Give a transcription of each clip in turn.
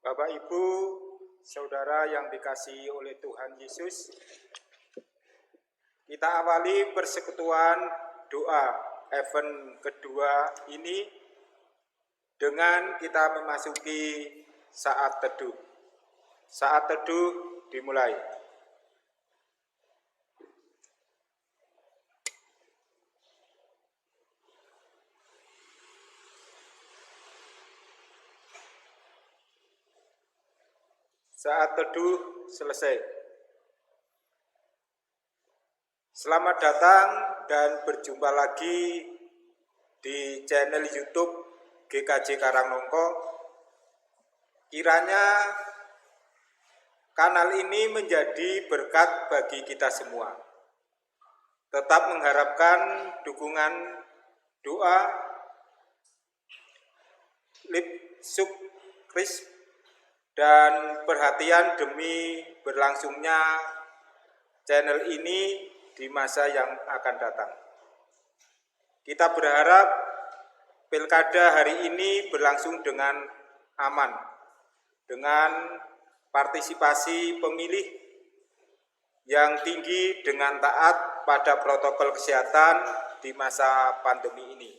Bapak, Ibu, Saudara yang dikasihi oleh Tuhan Yesus, kita awali persekutuan doa event kedua ini dengan kita memasuki saat teduh. Saat teduh dimulai. Saat teduh selesai. Selamat datang dan berjumpa lagi di channel YouTube GKJ Karangnongko. Kiranya kanal ini menjadi berkat bagi kita semua. Tetap mengharapkan dukungan doa, subscribe, dan perhatian demi berlangsungnya channel ini di masa yang akan datang. Kita berharap pilkada hari ini berlangsung dengan aman, dengan partisipasi pemilih yang tinggi dengan taat pada protokol kesehatan di masa pandemi ini.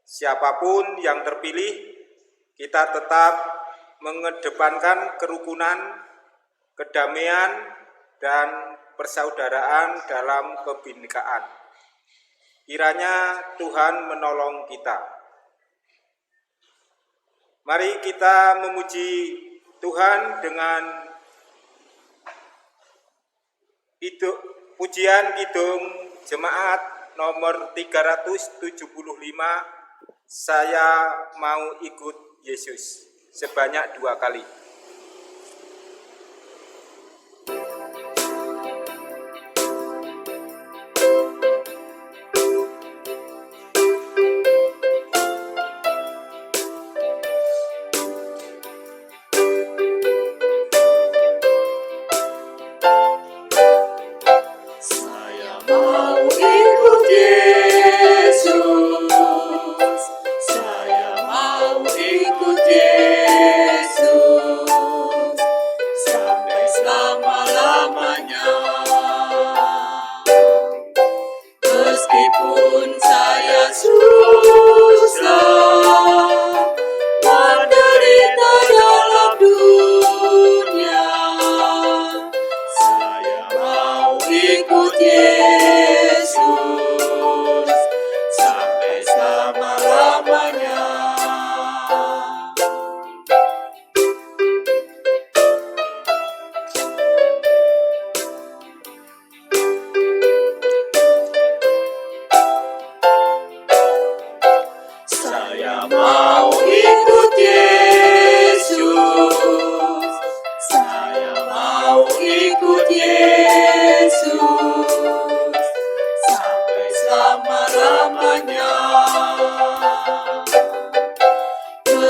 Siapapun yang terpilih, kita tetap mengedepankan kerukunan, kedamaian, dan persaudaraan dalam kebinekaan. Kiranya Tuhan menolong kita. Mari kita memuji Tuhan dengan pujian kidung jemaat nomor 375, Saya Mau Ikut Yesus, sebanyak 2 kali.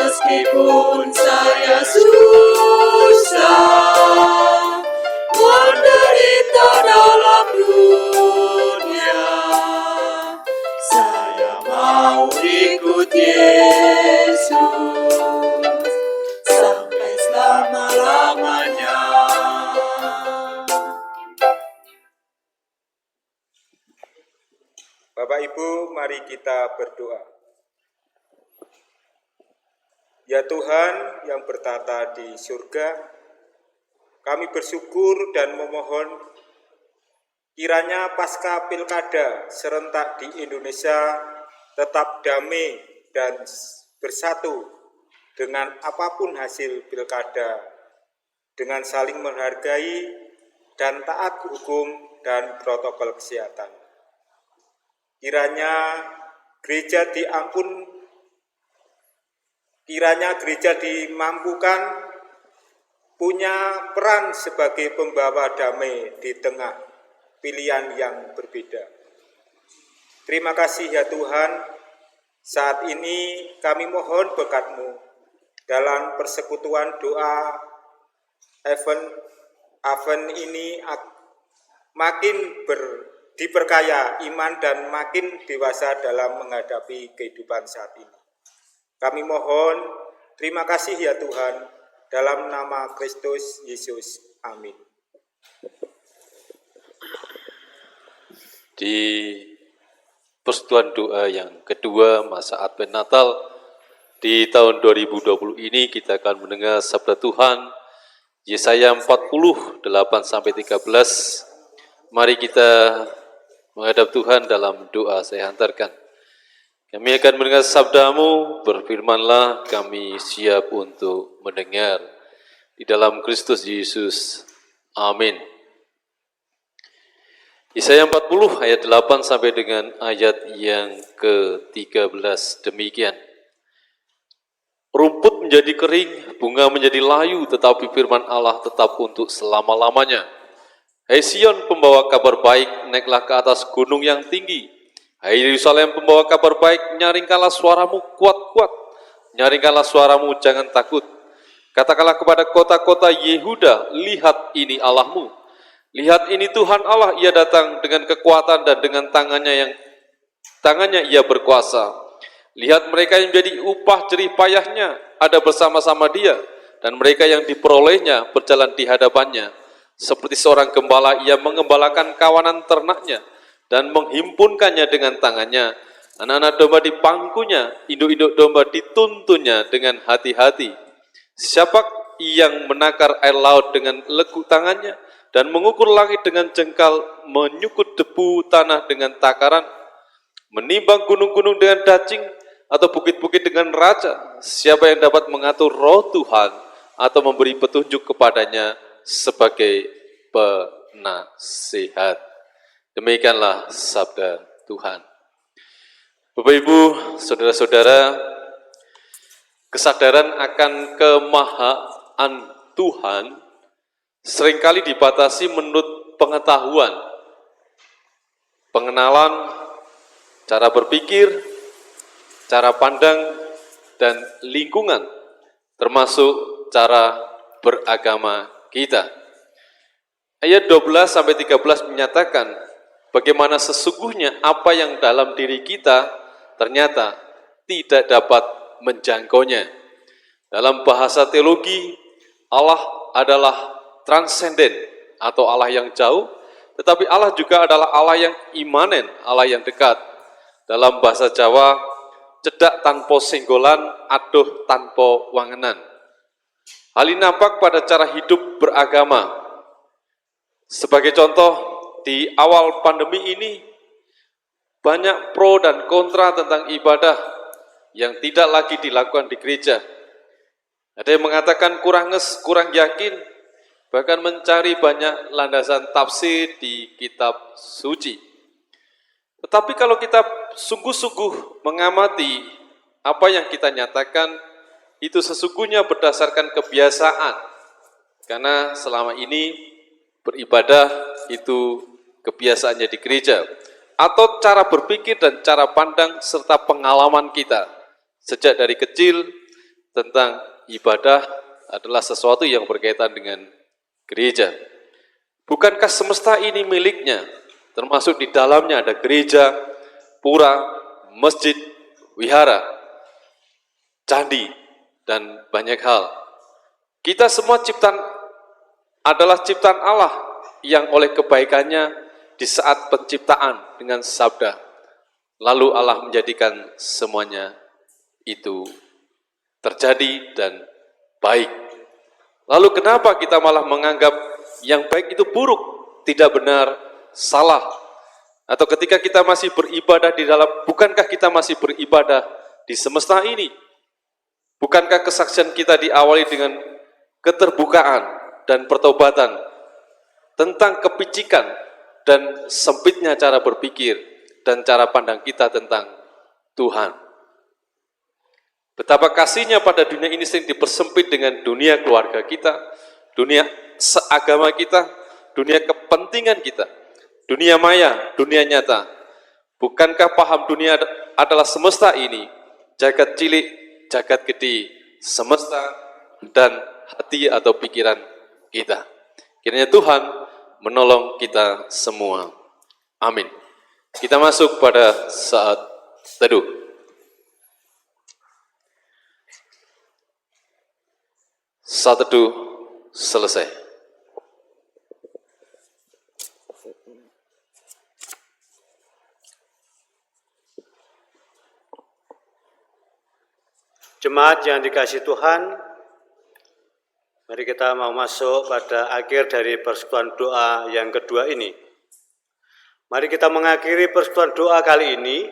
Meskipun saya susah menderita dalam dunia, saya mau ikut Yesus sampai selama-lamanya. Bapak, Ibu, mari kita berdoa. Ya Tuhan yang bertata di surga, kami bersyukur dan memohon kiranya pasca pilkada serentak di Indonesia tetap damai dan bersatu dengan apapun hasil pilkada, dengan saling menghargai dan taat hukum dan protokol kesehatan. Kiranya gereja dimampukan punya peran sebagai pembawa damai di tengah pilihan yang berbeda. Terima kasih ya Tuhan, saat ini kami mohon berkat-Mu dalam persekutuan doa event ini makin diperkaya iman dan makin dewasa dalam menghadapi kehidupan saat ini. Kami mohon Terima kasih ya Tuhan, dalam nama Kristus Yesus. Amin. Di persekutuan doa yang kedua masa Advent Natal di tahun 2020 ini kita akan mendengar sabda Tuhan Yesaya 40, 8-13. Mari kita menghadap Tuhan dalam doa. Saya hantarkan. Kami akan mendengar sabdamu, berfirmanlah, kami siap untuk mendengar. Di dalam Kristus Yesus. Amin. Yesaya 40 ayat 8 sampai dengan ayat yang ke-13 demikian. Rumput menjadi kering, bunga menjadi layu, tetapi firman Allah tetap untuk selama-lamanya. Hai Sion, pembawa kabar baik, naiklah ke atas gunung yang tinggi. Hai Yerusalem, pembawa kabar baik, nyaringkanlah suaramu kuat-kuat. Nyaringkanlah suaramu, jangan takut. Katakanlah kepada kota-kota Yehuda, lihat ini Allahmu. Lihat ini Tuhan Allah, ia datang dengan kekuatan dan dengan tangannya ia berkuasa. Lihat mereka yang menjadi upah jerih payahnya ada bersama-sama dia, dan mereka yang diperolehnya berjalan di hadapannya. Seperti seorang gembala, ia mengembalakan kawanan ternaknya dan menghimpunkannya dengan tangannya. Anak-anak domba di pangkunya, induk-induk domba dituntunnya dengan hati-hati. Siapa yang menakar air laut dengan lekuk tangannya dan mengukur langit dengan jengkal, menyukut debu tanah dengan takaran, menimbang gunung-gunung dengan dacing atau bukit-bukit dengan raja? Siapa yang dapat mengatur roh Tuhan atau memberi petunjuk kepadanya sebagai penasihat? Demikianlah sabda Tuhan. Bapak Ibu, saudara-saudara, kesadaran akan kemahaan Tuhan seringkali dibatasi menurut pengetahuan, pengenalan, cara berpikir, cara pandang, dan lingkungan, termasuk cara beragama kita. Ayat 12-13 menyatakan bagaimana sesungguhnya apa yang dalam diri kita ternyata tidak dapat menjangkaunya. Dalam bahasa teologi, Allah adalah transenden atau Allah yang jauh, tetapi Allah juga adalah Allah yang imanen, Allah yang dekat. Dalam bahasa Jawa, cedak tanpa senggolan, aduh tanpa wangenan. Hal ini nampak pada cara hidup beragama. Sebagai contoh, di awal pandemi ini, banyak pro dan kontra tentang ibadah yang tidak lagi dilakukan di gereja. Ada yang mengatakan kurang yakin, bahkan mencari banyak landasan tafsir di kitab suci. Tetapi kalau kita sungguh-sungguh mengamati apa yang kita nyatakan, itu sesungguhnya berdasarkan kebiasaan. Karena selama ini beribadah itu kebiasaannya di gereja, atau cara berpikir dan cara pandang serta pengalaman kita sejak dari kecil tentang ibadah adalah sesuatu yang berkaitan dengan gereja. Bukankah semesta ini miliknya, termasuk di dalamnya ada gereja, pura, masjid, wihara, candi, dan banyak hal. Kita semua adalah ciptaan Allah yang oleh kebaikannya di saat penciptaan dengan sabda, lalu Allah menjadikan semuanya itu terjadi dan baik. Lalu kenapa kita malah menganggap yang baik itu buruk, tidak benar, salah? Atau ketika kita masih beribadah bukankah kita masih beribadah di semesta ini? Bukankah kesaksian kita diawali dengan keterbukaan dan pertobatan tentang kepicikan dan sempitnya cara berpikir dan cara pandang kita tentang Tuhan? Betapa kasihnya pada dunia ini sering dipersempit dengan dunia keluarga kita, dunia seagama kita, dunia kepentingan kita, dunia maya, dunia nyata. Bukankah paham dunia adalah semesta ini, jagat cilik, jagat gede, semesta, dan hati atau pikiran kita. Kiranya Tuhan menolong kita semua. Amin. Kita masuk pada saat teduh. Saat teduh selesai. Jemaat yang dikasihi Tuhan, mari kita mau masuk pada akhir dari persekutuan doa yang kedua ini. Mari kita mengakhiri persekutuan doa kali ini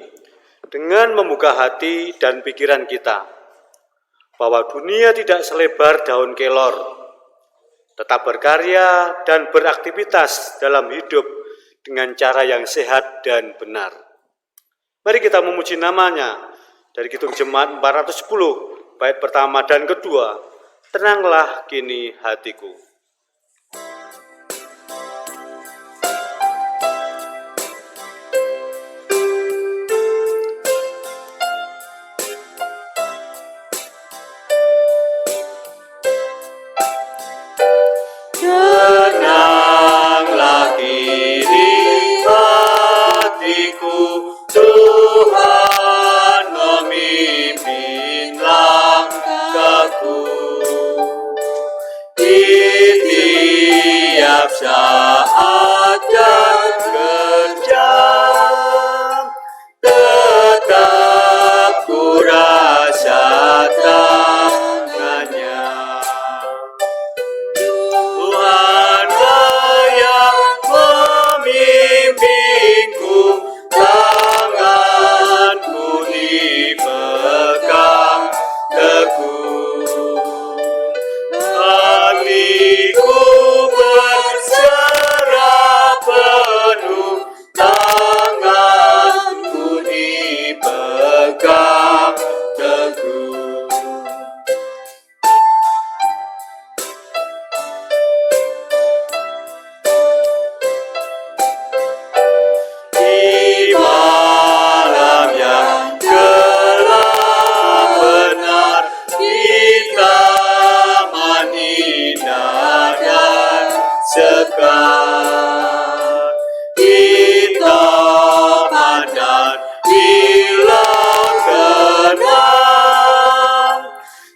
dengan membuka hati dan pikiran kita, bahwa dunia tidak selebar daun kelor, tetap berkarya dan beraktivitas dalam hidup dengan cara yang sehat dan benar. Mari kita memuji namanya. Dari Kidung Jemaat 410, bait pertama dan kedua, tenanglah kini hatiku. Tenanglah kini hatiku, Tuhan memimpin langkahku. Di tiap saat dan jam, tetap ku rasa tangannya. Tuhanlah yang memimpinku, tanganku dipegang teguh. Hatiku berserah penuh, tanganku dipegang teguh. Di malam yang gelap benar, di taman indah dan sekar, di topan dan di laut tenang,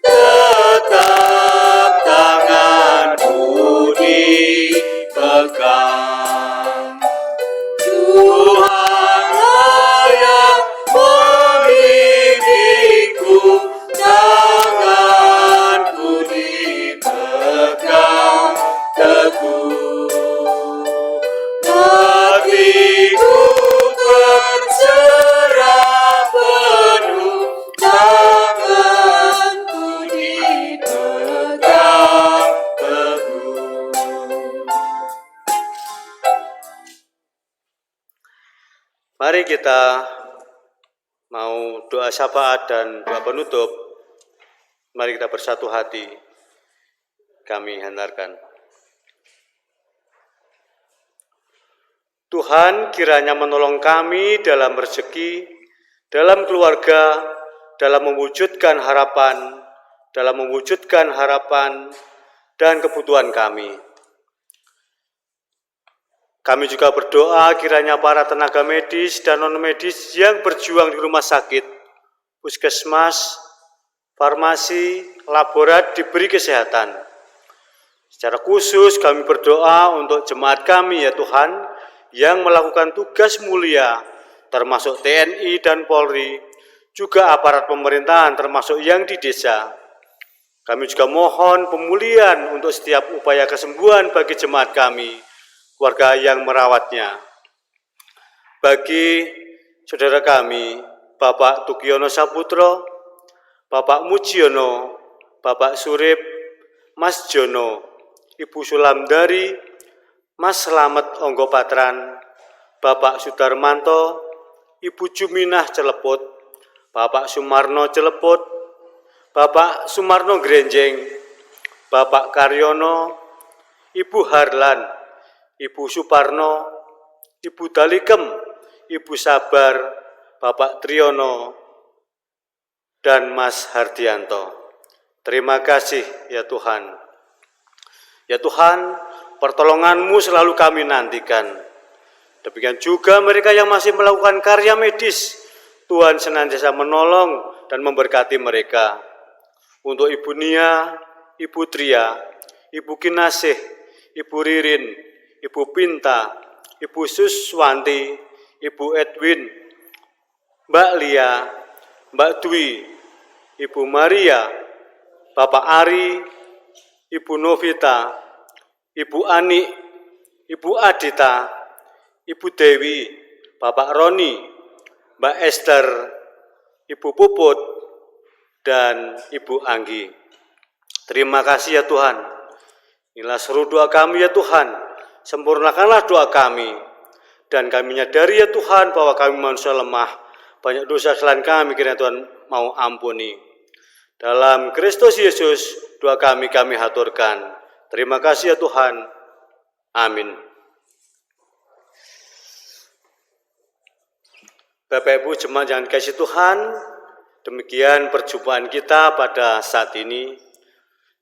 tetap tanganku dipegang. Tuhanlah yang memimpinku, tanganku dipegang teguh. Hatiku berserah penuh, tanganku dipegang teguh. Mari kita mau doa syafaat dan doa penutup. Mari kita bersatu hati, kami hantarkan. Tuhan kiranya menolong kami dalam rezeki, dalam keluarga, dalam mewujudkan harapan dan kebutuhan kami. Kami juga berdoa kiranya para tenaga medis dan non-medis yang berjuang di rumah sakit, puskesmas, farmasi, laborat diberi kesehatan. Secara khusus kami berdoa untuk jemaat kami ya Tuhan, yang melakukan tugas mulia, termasuk TNI dan Polri, juga aparat pemerintahan termasuk yang di desa. Kami juga mohon pemulihan untuk setiap upaya kesembuhan bagi jemaat kami, keluarga yang merawatnya. Bagi saudara kami, Bapak Tukiono Saputro, Bapak Mujiono, Bapak Surip, Mas Jono, Ibu Sulamdari, Mas Slamet Onggo Patran, Bapak Sudarmanto, Ibu Juminah Celeput, Bapak Sumarno Celeput, Bapak Sumarno Grenjeng, Bapak Karyono, Ibu Harlan, Ibu Suparno, Ibu Dalikem, Ibu Sabar, Bapak Triyono, dan Mas Hardianto. Terima kasih ya Tuhan. Ya Tuhan, pertolongan-Mu selalu kami nantikan. Demikian juga mereka yang masih melakukan karya medis, Tuhan senantiasa menolong dan memberkati mereka. Untuk Ibu Nia, Ibu Tria, Ibu Kinasih, Ibu Ririn, Ibu Pinta, Ibu Suswanti, Ibu Edwin, Mbak Lia, Mbak Dwi, Ibu Maria, Bapak Ari, Ibu Novita, Ibu Ani, Ibu Adita, Ibu Dewi, Bapak Roni, Mbak Esther, Ibu Puput, dan Ibu Anggi. Terima kasih ya Tuhan. Inilah seru doa kami ya Tuhan. Sempurnakanlah doa kami. Dan kami menyadari ya Tuhan bahwa kami manusia lemah. Banyak dosa kesalahan kami kiranya Tuhan mau ampuni. Dalam Kristus Yesus doa kami haturkan. Terima kasih ya Tuhan. Amin. Bapak Ibu jemaat yang dikasihi Tuhan, demikian perjumpaan kita pada saat ini.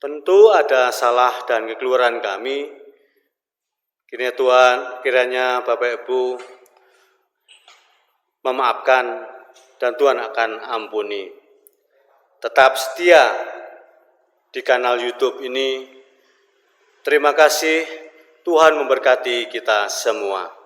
Tentu ada salah dan kekeliruan kami. Kiranya Tuhan, kiranya Bapak Ibu memaafkan dan Tuhan akan ampuni. Tetap setia di kanal YouTube ini. Terima kasih, Tuhan memberkati kita semua.